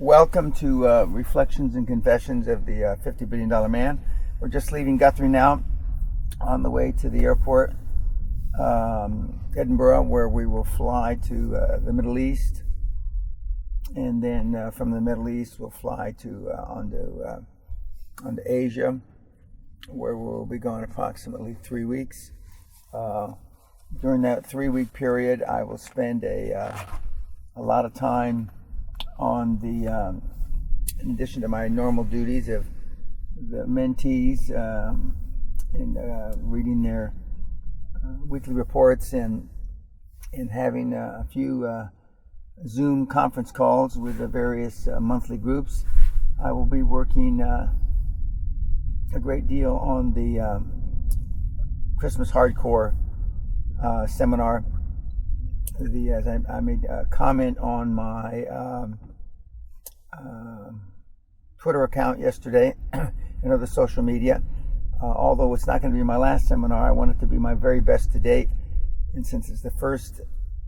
Welcome to Reflections and Confessions of the $50 Billion Man. We're just leaving Guthrie now on the way to the airport, Edinburgh, where we will fly to the Middle East. And then from the Middle East, we'll fly to onto Asia, where we'll be gone approximately 3 weeks. During that 3-week period, I will spend a lot of time on the, in addition to my normal duties of the mentees and reading their weekly reports and having a few Zoom conference calls with the various monthly groups. I will be working a great deal on the Christmas Hardcore seminar. As I made a comment on my Twitter account yesterday and other social media. Although it's not going to be my last seminar, I want it to be my very best to date. And since it's the first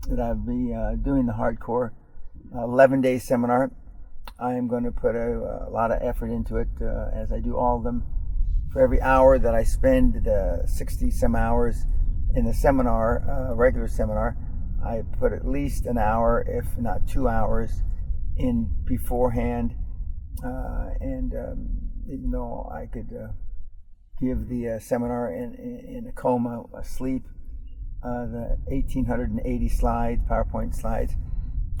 that I'll be doing the hardcore 11-day seminar, I am going to put a lot of effort into it, as I do all of them. For every hour that I spend, 60 some hours in the seminar, regular seminar, I put at least an hour, if not 2 hours, in beforehand. And even though I could give the seminar in a coma, asleep, the 1,880 slides, PowerPoint slides,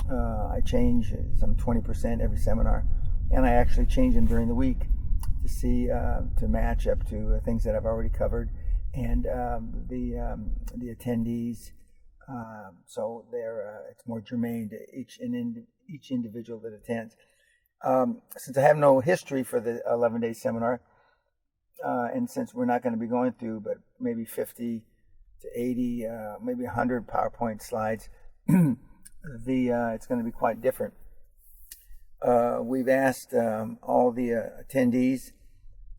I change some 20% every seminar, and I actually change them during the week to see to match up to things that I've already covered and the attendees. So it's more germane to each individual that attends. Since I have no history for the 11-day seminar, and since we're not going to be going through but maybe 50 to 80, maybe 100 PowerPoint slides, it's going to be quite different. We've asked all the attendees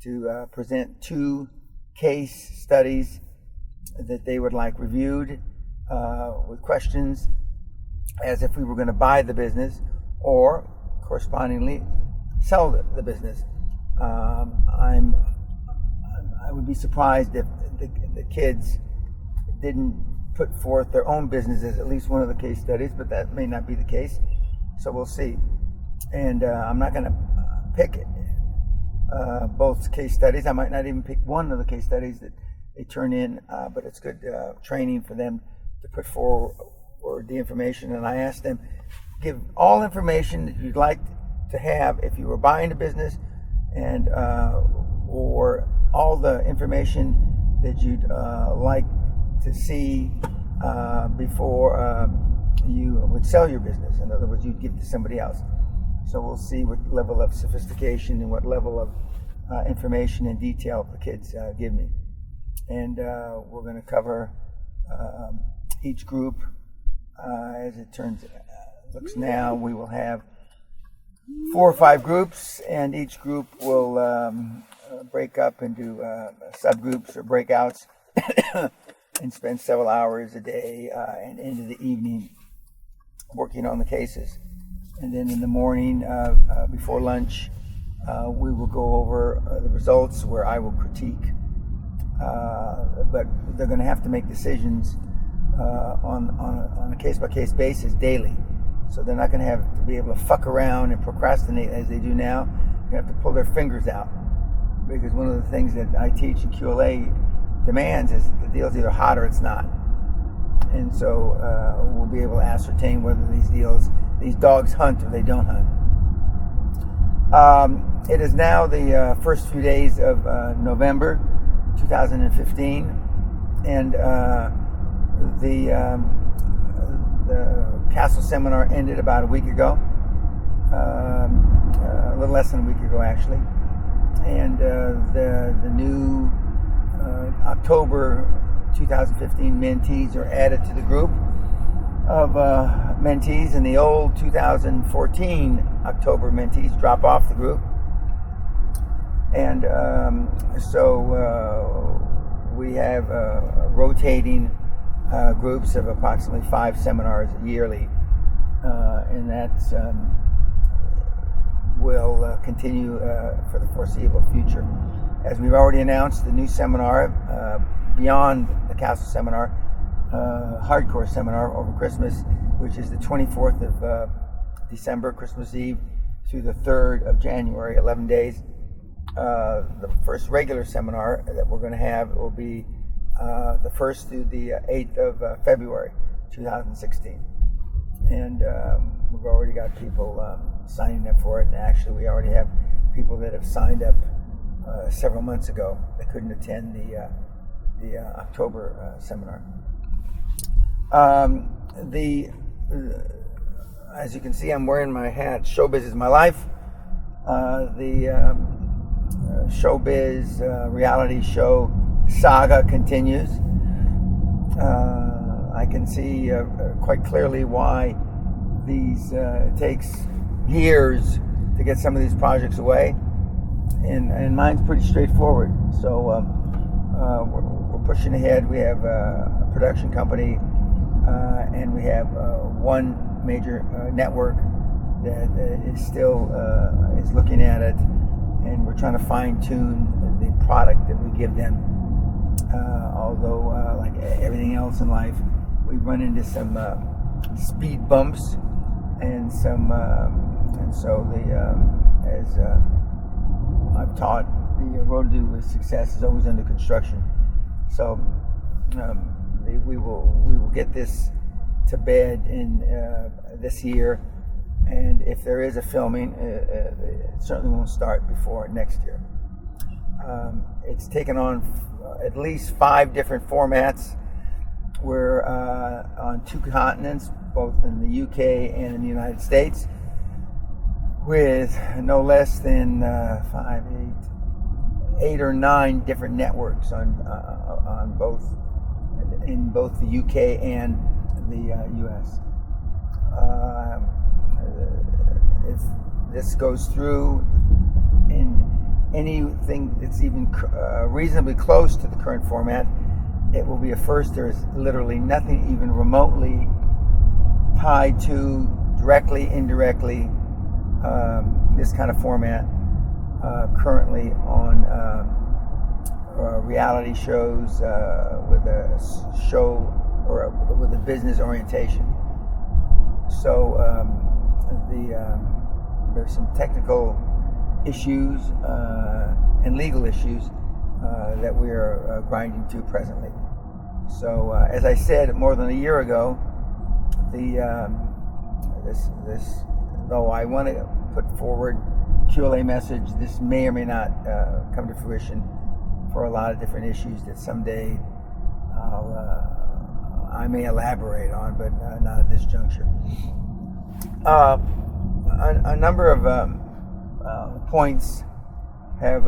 to present 2 case studies that they would like reviewed, with questions as if we were going to buy the business or correspondingly sell the business. I would be surprised if the kids didn't put forth their own businesses, at least one of the case studies, but that may not be the case. So we'll see. And I'm not going to pick both case studies. I might not even pick one of the case studies that they turn in, but it's good training for them to put forward the information. And I asked them, give all information that you'd like to have if you were buying a business, and or all the information that you'd like to see before you would sell your business. In other words, you'd give to somebody else. So we'll see what level of sophistication and what level of information and detail the kids give me. And we're going to cover each group. As it looks now, we will have 4 or 5 groups, and each group will break up into subgroups or breakouts and spend several hours a day and into the evening working on the cases. And then in the morning, before lunch, we will go over the results where I will critique. But they're going to have to make decisions on a case-by-case basis daily. So they're not going to have to be able to fuck around and procrastinate as they do now. They have to pull their fingers out, because one of the things that I teach in QLA demands is the deal's either hot or it's not. And so we'll be able to ascertain whether these dogs hunt or they don't hunt. It is now the first few days of November 2015, and the Castle seminar ended about a week ago, a little less than a week ago actually, and the new October 2015 mentees are added to the group of mentees, and the old 2014 October mentees drop off the group. And so we have rotating groups of approximately 5 seminars yearly, and that's will continue for the foreseeable future. As we've already announced, the new seminar, Beyond the Castle Seminar, hardcore seminar over Christmas, which is the 24th of December, Christmas Eve, through the 3rd of January, 11 days. The first regular seminar that we're going to have will be the 1st through the 8th of February 2016. And we've already got people signing up for it. And actually, we already have people that have signed up several months ago that couldn't attend the October seminar. As you can see, I'm wearing my hat. Showbiz is my life. The showbiz reality show saga continues. I can see quite clearly why it takes years to get some of these projects away, and mine's pretty straightforward. So we're pushing ahead. We have a production company, and we have one major network that is still is looking at it, and we're trying to fine-tune the product that we give them. Although, like everything else in life, we run into some speed bumps, and so as I've taught, the road to success is always under construction. So we will get this to bed in this year, and if there is a filming, it certainly won't start before next year. It's taken on at least 5 different formats. We're on 2 continents, both in the UK and in the United States, with no less than 8 or 9 different networks on both in both the UK and the US. If this goes through in anything that's even reasonably close to the current format, it will be a first. There's literally nothing even remotely tied to, directly, indirectly, this kind of format currently on reality shows with a show or with a business orientation. So there's some technical issues and legal issues that we are grinding to presently. So as I said more than a year ago, though I want to put forward a QLA message, this may or may not come to fruition for a lot of different issues that someday I may elaborate on, but not at this juncture. A number of points have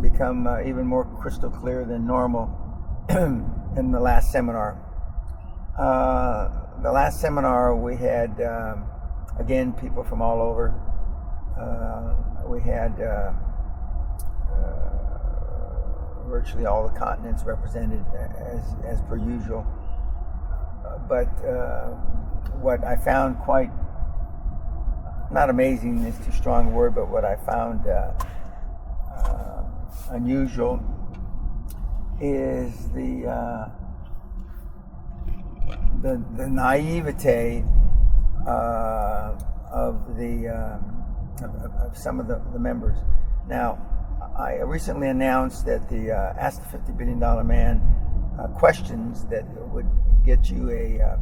become even more crystal clear than normal in the last seminar. The last seminar we had, again, people from all over. We had virtually all the continents represented as per usual. But what I found quite, not amazing is too strong a word, but what I found unusual is the naivete of some of the members. Now, I recently announced that the Ask the $50 Billion Man questions that would get you a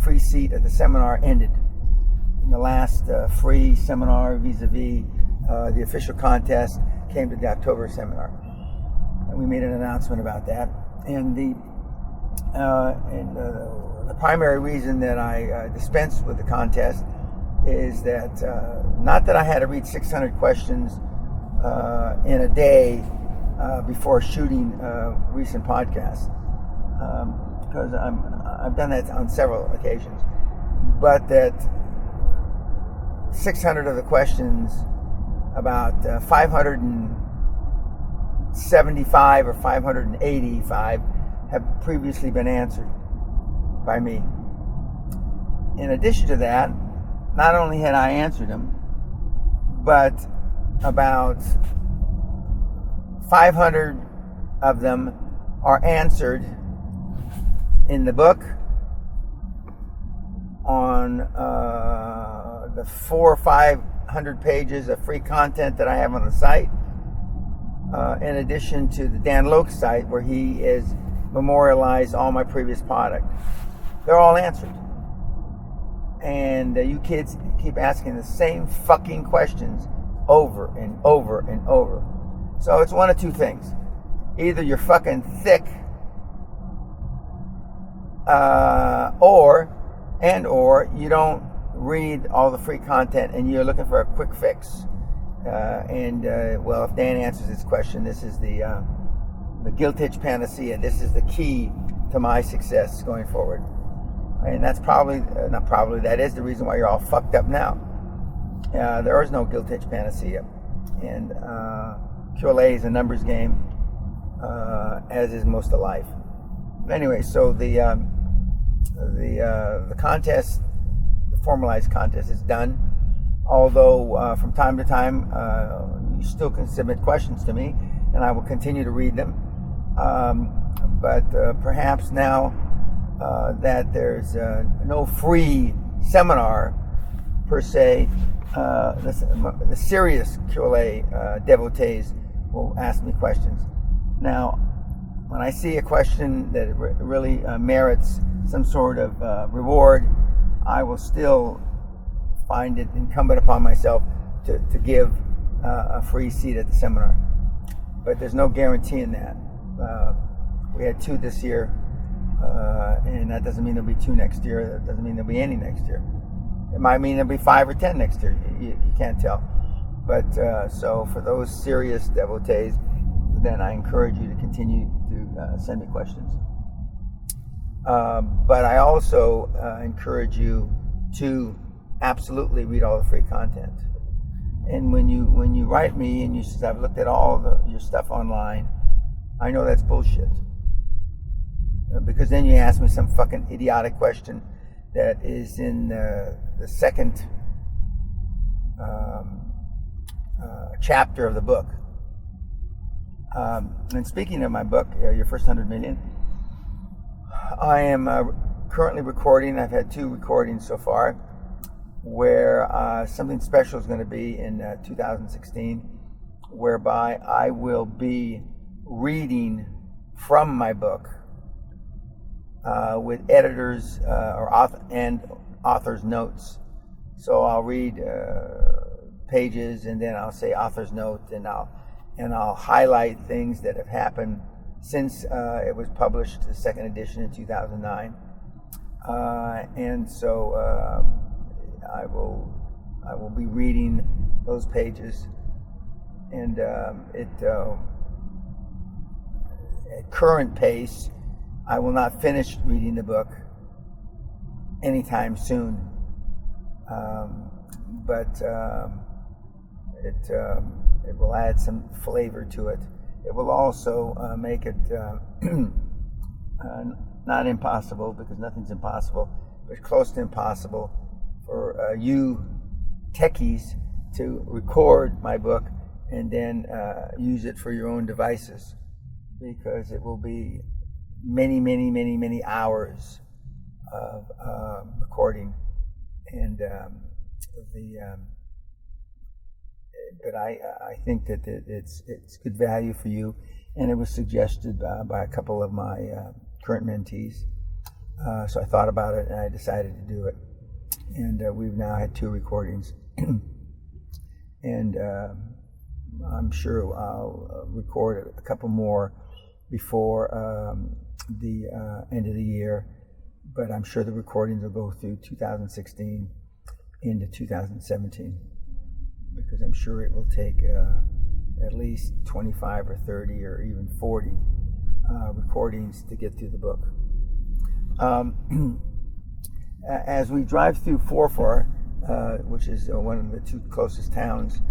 free seat at the seminar ended. In the last free seminar vis-a-vis the official contest came to the October seminar, and we made an announcement about that. And the primary reason that I dispensed with the contest is that not that I had to read 600 questions in a day before shooting recent podcasts, because I've done that on several occasions, but that 600 of the questions, about 575 or 585 have previously been answered by me. In addition to that, not only had I answered them, but about 500 of them are answered in the book on the 400 or 500 pages of free content that I have on the site, in addition to the Dan Loke site where he is memorialized all my previous product. They're all answered. And you kids keep asking the same fucking questions over and over and over. So it's one of two things. Either you're fucking thick, or you don't read all the free content and you're looking for a quick fix. Well, if Dan answers this question, this is the guilt-hitch panacea. This is the key to my success going forward. And that's that is the reason why you're all fucked up now. There is no guilt-hitch panacea. And QLA is a numbers game, as is most of life. Anyway, so the contest, the formalized contest is done. Although from time to time you still can submit questions to me, and I will continue to read them. But perhaps now that there's no free seminar per se, the serious QLA devotees will ask me questions. Now, when I see a question that really merits some sort of reward, I will still find it incumbent upon myself to give a free seat at the seminar. But there's no guarantee in that. We had 2 this year, and that doesn't mean there'll be 2 next year. That doesn't mean there'll be any next year. It might mean there'll be 5 or 10 next year. You can't tell. But so for those serious devotees, then I encourage you to continue to send me questions. But I also encourage you to absolutely read all the free content. And when you write me and you say, I've looked at all your stuff online, I know that's bullshit. Because then you ask me some fucking idiotic question that is in the second chapter of the book. And speaking of my book, Your First 100 Million, I am currently recording. I've had 2 recordings so far, where something special is going to be in 2016, whereby I will be reading from my book with editors and author's notes. So I'll read pages, and then I'll say author's note, and I'll highlight things that have happened since it was published, the second edition in 2009. And so I will be reading those pages, and at current pace, I will not finish reading the book anytime soon. But it will add some flavor to it. It will also make it not impossible, because nothing's impossible, but close to impossible for you techies to record my book and then use it for your own devices, because it will be many hours of recording, and but I think that it's good value for you, and it was suggested by a couple of my current mentees. So I thought about it and I decided to do it, and we've now had 2 recordings, and I'm sure I'll record a couple more before the end of the year, but I'm sure the recordings will go through 2016 into 2017, because I'm sure it will take at least 25 or 30 or even 40 recordings to get through the book. As we drive through Forfar, which is one of the 2 closest towns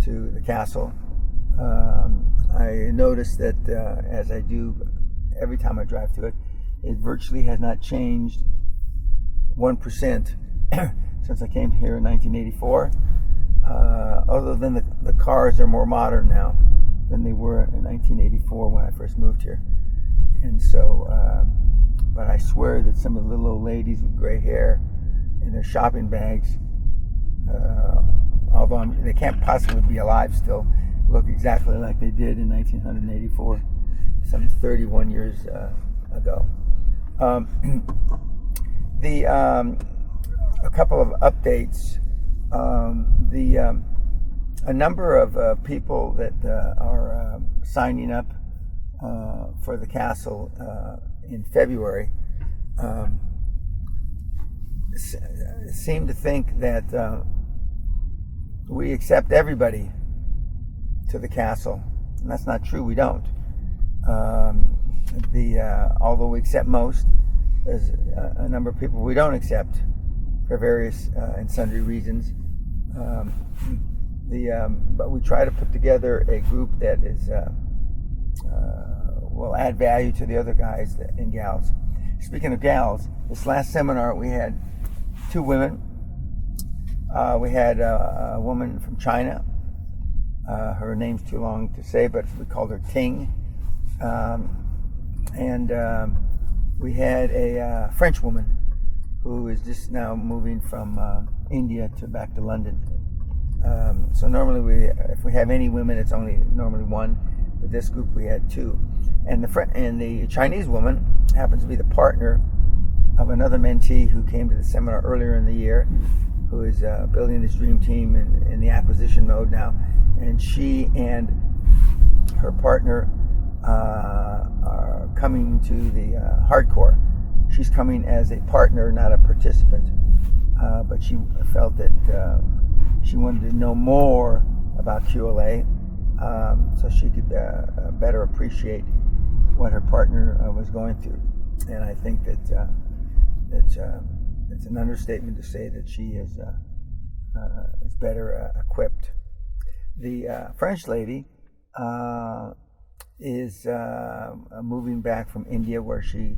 to the castle, I noticed that as I do every time I drive through it, it virtually has not changed 1% since I came here in 1984. other than the cars are more modern now than they were in 1984 when I first moved here. And so, but I swear that some of the little old ladies with gray hair and their shopping bags, although they can't possibly be alive still, look exactly like they did in 1984, some 31 years ago. A couple of updates. A number of people that are signing up for the castle in February seem to think that we accept everybody to the castle, and that's not true. We don't. Although we accept most, there's a number of people we don't accept for various and sundry reasons. But we try to put together a group that is will add value to the other guys and gals. Speaking of gals, this last seminar we had 2 women. We had a woman from China. Her name's too long to say, but we called her Ting. And we had a French woman who is just now moving from India back to London. So normally if we have any women, it's only normally 1. But this group we had 2. And the Chinese woman happens to be the partner of another mentee who came to the seminar earlier in the year, who is building his dream team in the acquisition mode now. And she and her partner are coming to the hardcore. She's coming as a partner, not a participant, but she felt that she wanted to know more about QLA so she could better appreciate what her partner was going through. And I think that it's an understatement to say that she is better equipped. The French lady is moving back from India, where she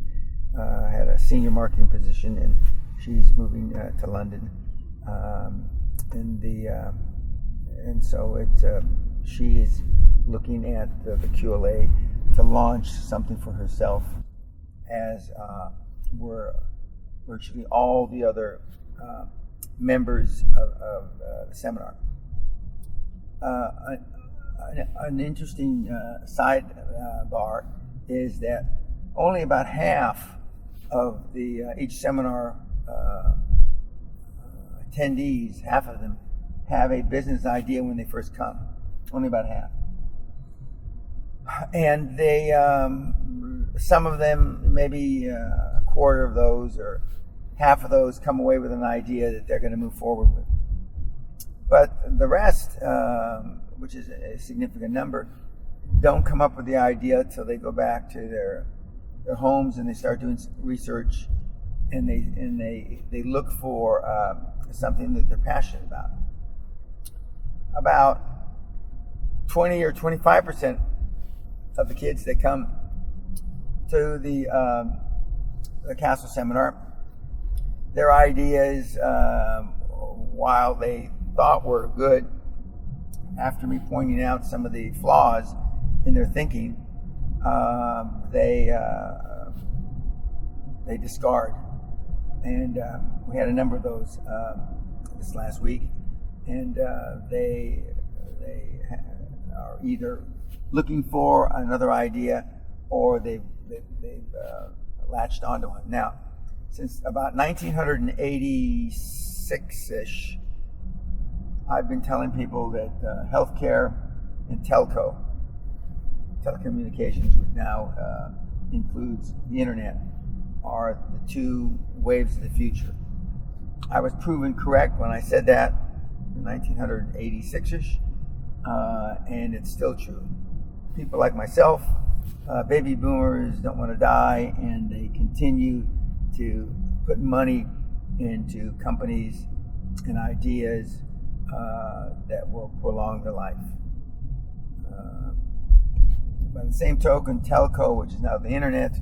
had a senior marketing position, and she's moving to London. And so she is looking at the QLA to launch something for herself, as were virtually all the other members of the seminar. An interesting sidebar is that only about half of each seminar attendees, half of them, have a business idea when they first come. Only about half. And they, some of them, maybe a quarter of those or half of those, come away with an idea that they're going to move forward with. But the rest, which is a significant number, don't come up with the idea until they go back to their homes and they start doing research, and they look for something that they're passionate about. About 20 or 25% of the kids that come to the Castle seminar, their ideas, while they thought were good, after me pointing out some of the flaws in their thinking, they discard. And we had a number of those this last week, and they are either looking for another idea, or they've latched onto one. Now, since about 1986-ish, I've been telling people that healthcare and telecommunications, which now includes the internet, are the 2 waves of the future. I was proven correct when I said that in 1986-ish, and it's still true. People like myself, baby boomers, don't want to die, and they continue to put money into companies and ideas that will prolong their life. By the same token, telco, which is now the internet,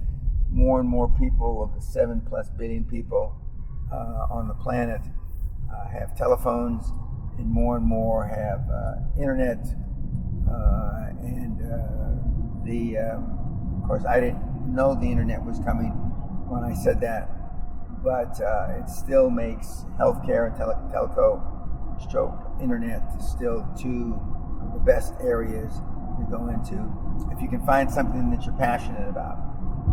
more and more people of the 7+ billion people on the planet have telephones, and more have internet, and of course I didn't know the internet was coming when I said that, but it still makes healthcare and telco stroke internet still two of the best areas to go into. If you can find something that you're passionate about,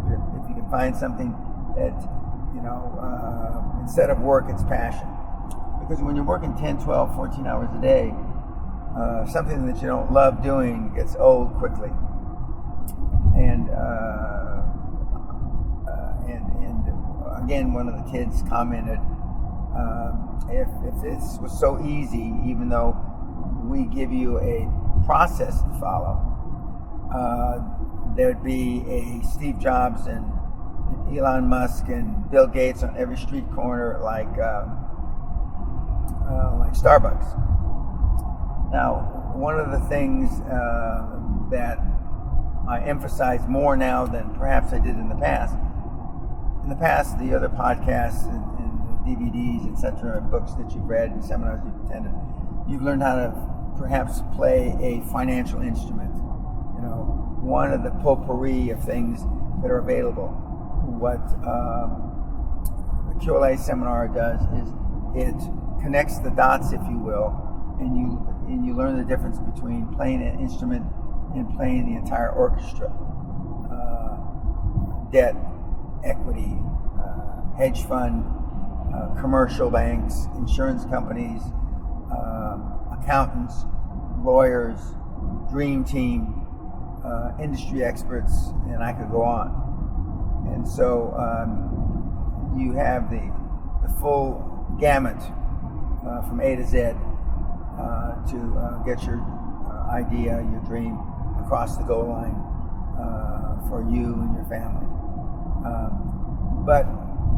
if you can find something that, instead of work, it's passion. Because when you're working 10, 12, 14 hours a day, something that you don't love doing gets old quickly. And again, one of the kids commented, if this was so easy, even though we give you a process to follow, there'd be a Steve Jobs and Elon Musk and Bill Gates on every street corner, like Starbucks. Now, one of the things that I emphasize more now than perhaps I did in the past. In the past, the other podcasts and DVDs, etc., and books that you've read and seminars you've attended, you've learned how to perhaps play a financial instrument. One of the potpourri of things that are available. What the QLA seminar does is it connects the dots, if you will, and you learn the difference between playing an instrument and playing the entire orchestra. Debt, equity, hedge fund, commercial banks, insurance companies, accountants, lawyers, dream team, industry experts, and I could go on. And so you have the full gamut from A to Z to get your idea, your dream across the goal line for you and your family. But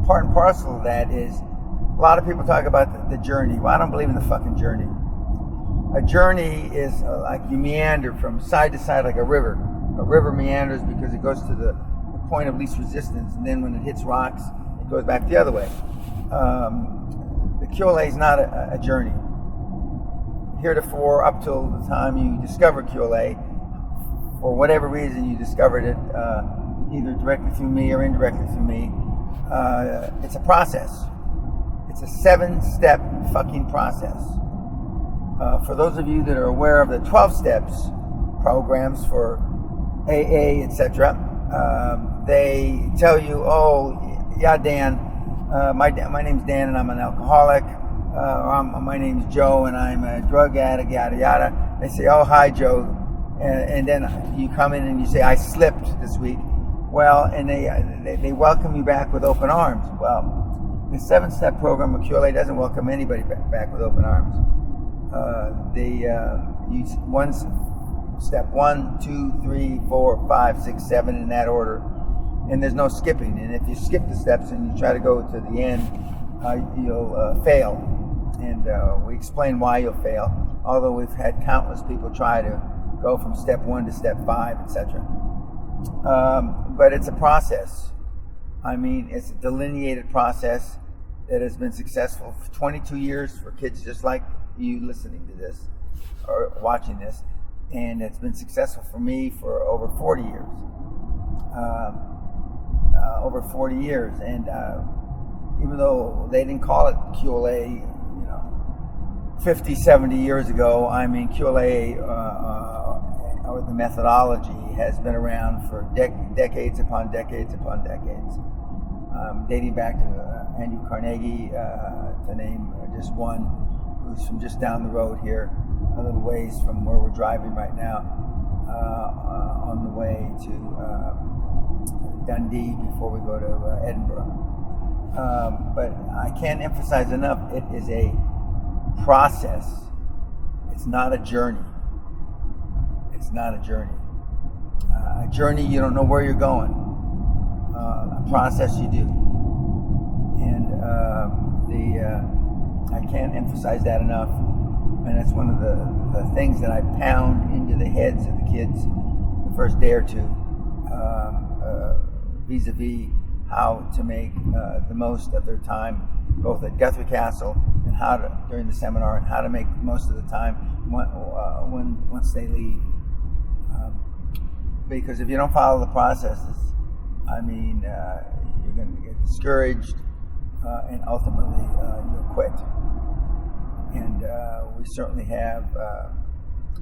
part and parcel of that is a lot of people talk about the journey. Well, I don't believe in the fucking journey. A journey is like you meander from side to side like a river. A river meanders because it goes to the point of least resistance, and then when it hits rocks, it goes back the other way. The QLA is not a journey. Heretofore, up till the time you discovered QLA, for whatever reason you discovered it, either directly through me or indirectly through me, it's a process. It's a 7-step fucking process. For those of you that are aware of the 12 steps programs for AA, etc., they tell you, oh, yeah, Dan, my name's Dan and I'm an alcoholic, my name's Joe and I'm a drug addict, yada, yada. They say, oh, hi, Joe. And then you come in and you say, I slipped this week. Well, and they welcome you back with open arms. Well, the 7-step program of QLA doesn't welcome anybody back with open arms. Step 1, 2, 3, 4, 5, 6, 7 in that order, and there's no skipping. And if you skip the steps and you try to go to the end, you'll fail. And we explain why you'll fail, although we've had countless people try to go from step 1 to step 5, etc. But it's a process. I mean, it's a delineated process that has been successful for 22 years for kids just like you listening to this or watching this, and it's been successful for me for over 40 years. And even though they didn't call it QLA, 50, 70 years ago, I mean, QLA or the methodology has been around for decades upon decades upon decades, dating back to Andrew Carnegie, to name just one, who's from just down the road here, a little ways from where we're driving right now, on the way to Dundee before we go to Edinburgh. But I can't emphasize enough, it is a process. It's not a journey. It's not a journey. A journey, you don't know where you're going. A process, you do. And I can't emphasize that enough. And that's one of the things that I pound into the heads of the kids the first day or two, vis-a-vis how to make the most of their time, both at Guthrie Castle and how to, during the seminar, and how to make most of the time once they leave. Because if you don't follow the processes, I mean, you're going to get discouraged, and ultimately you'll quit. And we certainly have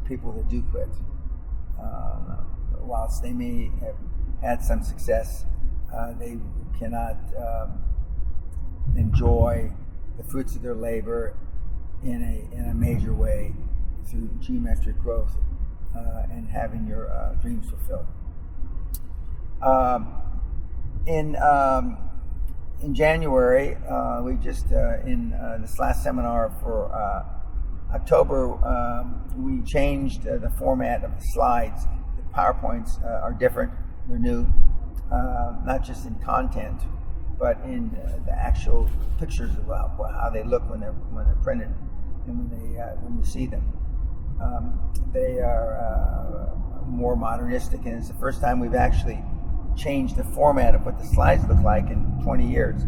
people that do quit. Whilst they may have had some success, they cannot enjoy the fruits of their labor in a major way through geometric growth and having your dreams fulfilled. In January, we just in this last seminar for October, we changed the format of the slides. The PowerPoints are different; they're new, not just in content, but in the actual pictures of how they look when they're printed and when you see them. They are more modernistic, and it's the first time we've actually changed the format of what the slides look like in 20 years.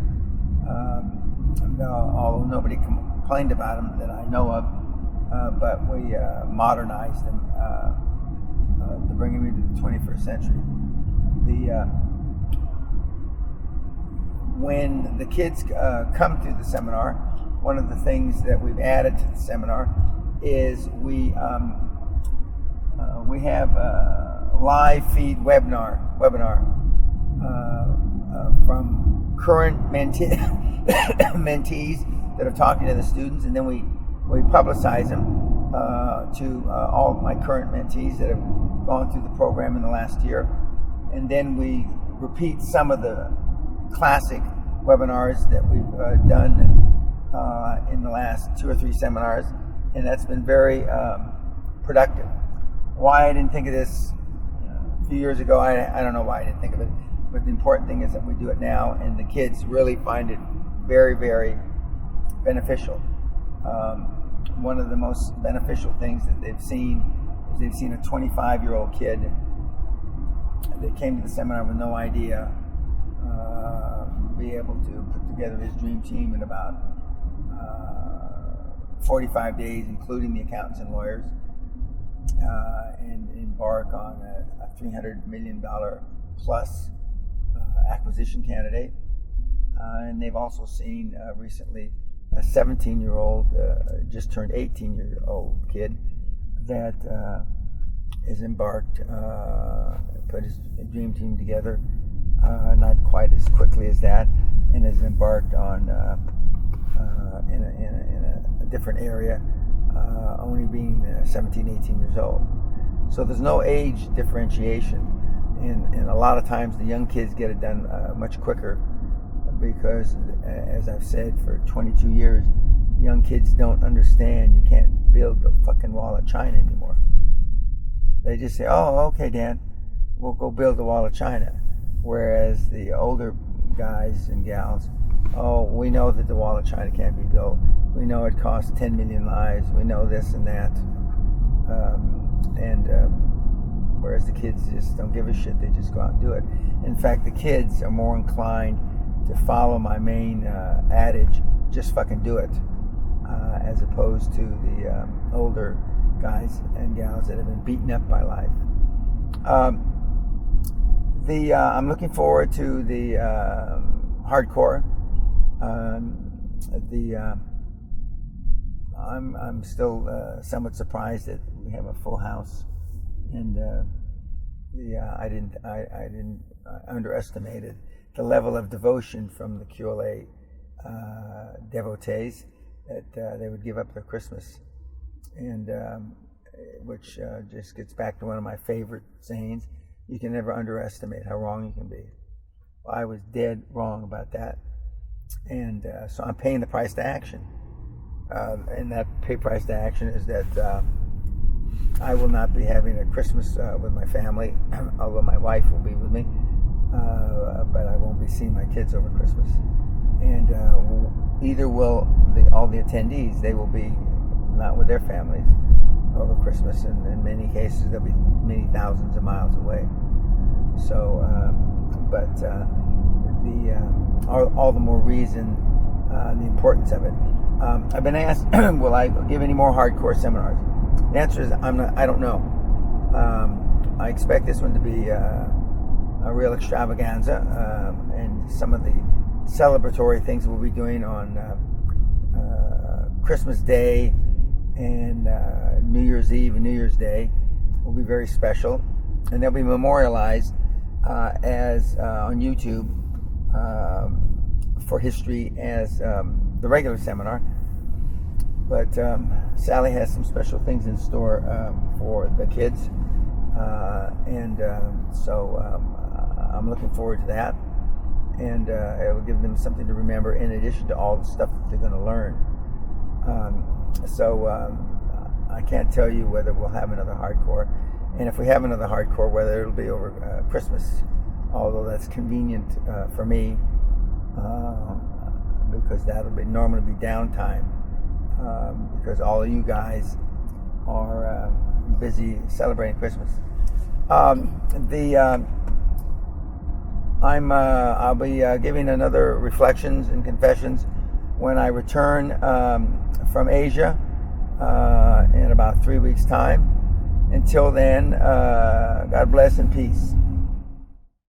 Although nobody complained about them that I know of, but we modernized them to bring them into the 21st century. When the kids come to the seminar, one of the things that we've added to the seminar is we have a live feed webinar from current mentees that are talking to the students, and then we publicize them to all of my current mentees that have gone through the program in the last year, and then we repeat some of the classic webinars that we've done in the last 2 or 3 seminars, and that's been very productive. Why I didn't think of this a few years ago, I don't know why I didn't think of it, but the important thing is that we do it now, and the kids really find it very, very beneficial. One of the most beneficial things that they've seen is they've seen a 25-year-old kid that came to the seminar with no idea be able to put together his dream team in about 45 days, including the accountants and lawyers, and embark on a $300 million plus acquisition candidate. And they've also seen recently a 17-year-old, just turned 18-year-old kid that is embarked, put his dream team together, not quite as quickly as that, and is embarked on in a different area, only being 17, 18 years old. So there's no age differentiation, and a lot of times the young kids get it done much quicker, because, as I've said for 22 years, young kids don't understand you can't build the fucking wall of China anymore. They just say, oh, okay, Dan, we'll go build the wall of China. Whereas the older guys and gals, oh, we know that the wall of China can't be built. We know it costs 10 million lives. We know this and that. Whereas the kids just don't give a shit. They just go out and do it. In fact, the kids are more inclined to follow my main adage, just fucking do it, as opposed to the older guys and gals that have been beaten up by life. I'm looking forward to the hardcore. I'm still somewhat surprised that we have a full house, and I underestimated the level of devotion from the QLA devotees that they would give up their Christmas, and which just gets back to one of my favorite sayings: you can never underestimate how wrong you can be. Well, I was dead wrong about that, and so I'm paying the price to action, and that price to action is that I will not be having a Christmas with my family, although my wife will be with me, but I won't be seeing my kids over Christmas. And either will all the attendees. They will be not with their families over Christmas, and in many cases they'll be many thousands of miles away. So, but all the more reason the importance of it. I've been asked, will I give any more hardcore seminars? The answer is I don't know. I expect this one to be a real extravaganza, and some of the celebratory things we'll be doing on Christmas Day and New Year's Eve and New Year's Day will be very special, and they'll be memorialized as on YouTube for history as the regular seminar. But Sally has some special things in store for the kids, and so I'm looking forward to that, and it'll give them something to remember in addition to all the stuff that they're going to learn. So I can't tell you whether we'll have another hardcore, and if we have another hardcore, whether it'll be over Christmas, although that's convenient for me, because that'll normally be downtime, because all of you guys are busy celebrating Christmas. I'll be giving another reflections and confessions when I return from Asia in about 3 weeks' time. Until then, God bless and peace.